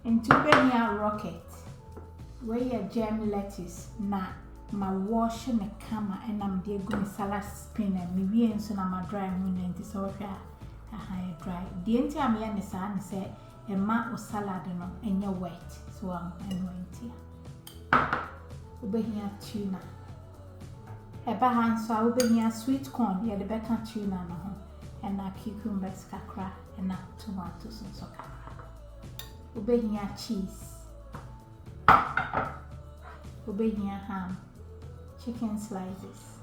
Into benya rocket. Where your jam lettuce na ma wash me kama and I'm dear good salad spin and me and so na ma dry moon and so high dry. The entire me and the son say a ma or salad no and you're wet. So I'm anointing. Ubehia tuna. Eba hands I ubehia sweet corn, yeah the better tuna no and a cucumbers kakra and a tomatoes and so kakra. Ubehia cheese. Ubehia ham, chicken slices.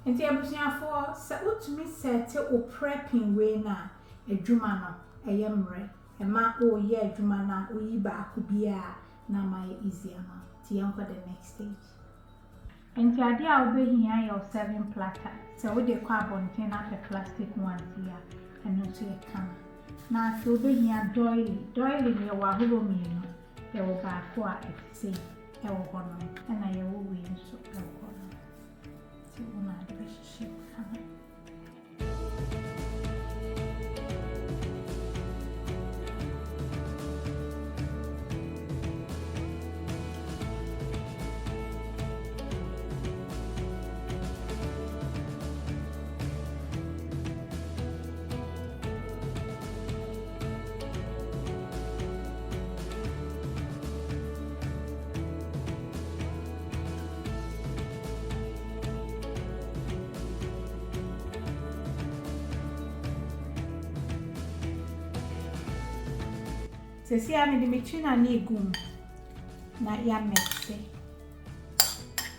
And the abusia for so to me set o prepping way na a jumano, a yamre, a ma o ye jumana, o yiba kubia na my easier now. Tian for the next stage. And the idea ubehia your serving platter. So with the carbon can out the plastic ones here and also a can. Now if ubehia doily me wahoo me. There will be a four at sea, and I will win so. So, my relationship. See, I made the machine and a goom. Not ya mixy.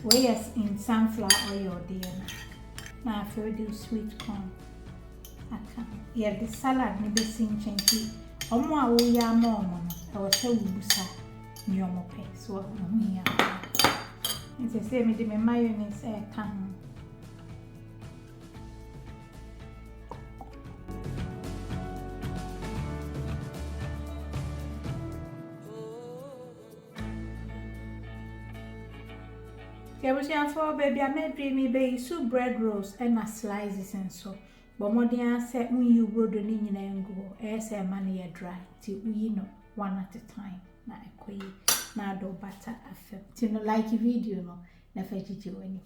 Where's in sunflower oil, dear. Now, if you do sweet corn, I can. Yeah, the salad may be seen changing. Omo, we are more. I was so busa. Near more pay, so me. It's the same with the mayonnaise, can. There was young for baby, I made dreamy baby soup bread rolls and a slices and so. But more than I said, when you would in and go, as a money dry, till we know one at a time. Now, a quay, now do butter a film. Till no like a video, no, never did you any money.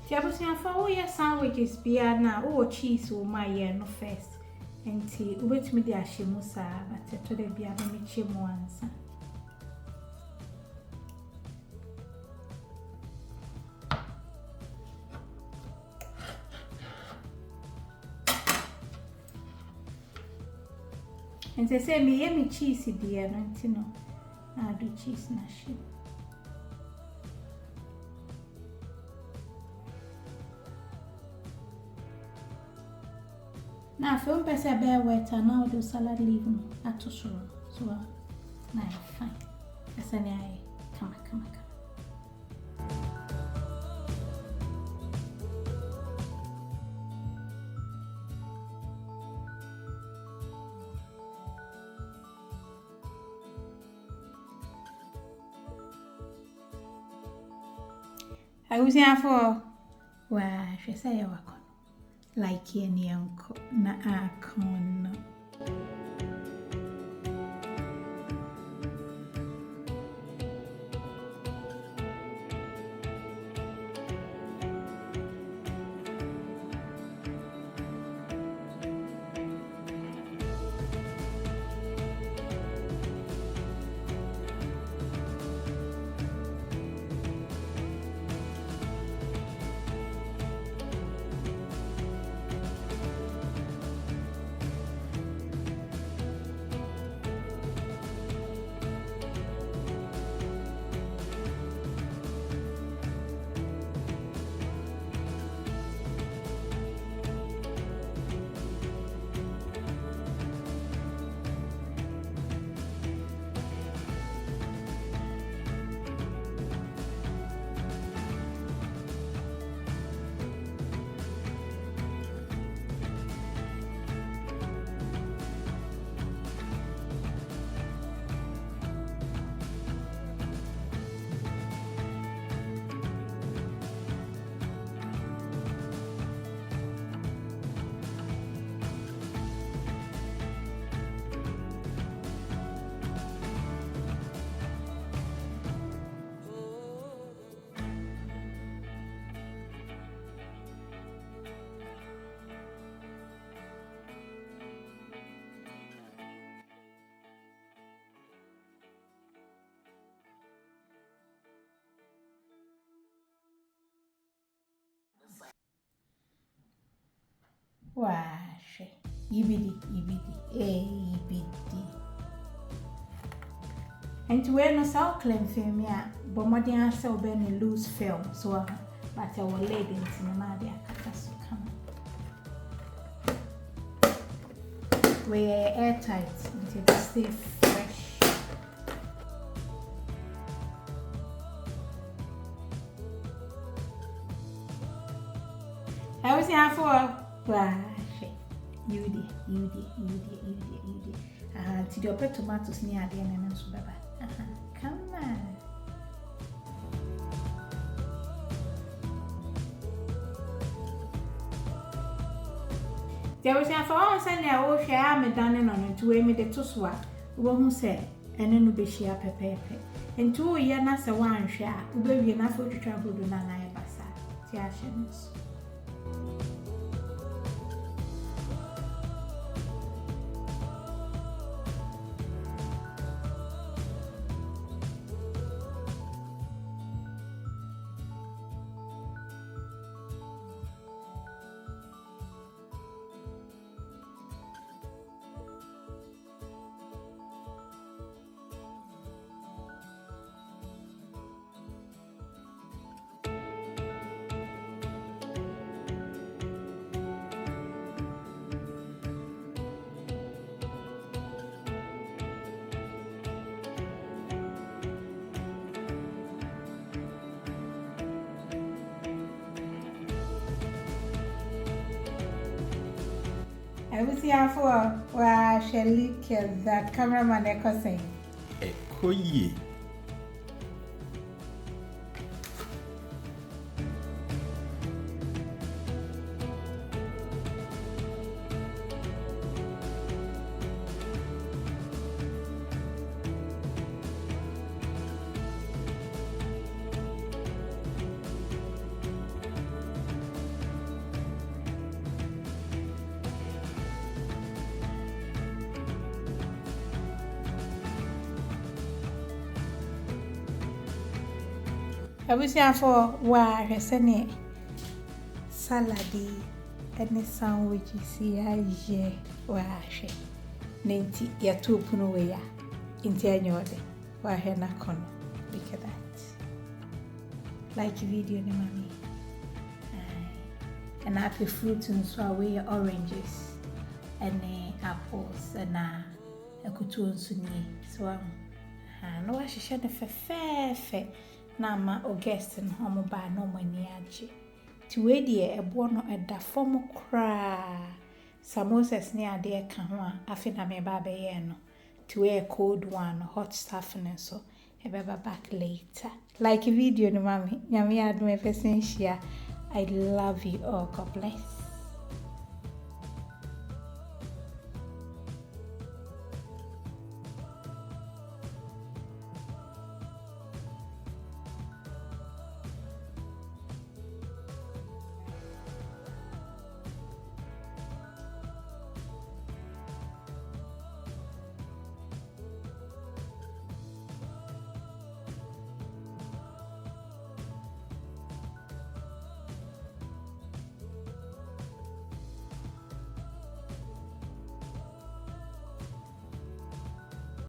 Jabusia for your sandwiches beer now or cheese or my year no first. And tea, wait me the ashimusa, but to the beer me chim once. And they say me cheesy dear, no, I do cheese na ship. Now, if you want to bear wet, and now do salad leaf at to so now fine. That's an eye. Come on. I was here for where she say you were. Like any uncle, na akon. Wash. Ibidi. And when no so claim film ya, but more than so ben loose film, so but our lady in cinema so come. We are airtight until they stay fresh. I was here for wash. You did. To the upper tomatoes near the end and so come on. There was a for Sunday, I will share me done on it to aim it to swap. Who said, and then be share pepe. And 2 years not a one share, who will be enough to travel to Nana Bassa. Tiashins. I was here for where Shelly killed that cameraman echo saying. Ekoye. I was here for where her sonny salady and the sandwiches here where she named ya 2 puno in Tianyode where her nakon. Look at that. Like video, no mommy. And happy fruits and so away oranges and apples and a kutu sunni. So no, I should share the fair. Na ma August and homo ba no mani aje ti we de ebo no eda fom kra samosas ne ade ka ho a afi na me ba be ye no ti we cold one hot stuff ne so e be back later like video no mami nyame adom e person share. I love you all. God bless.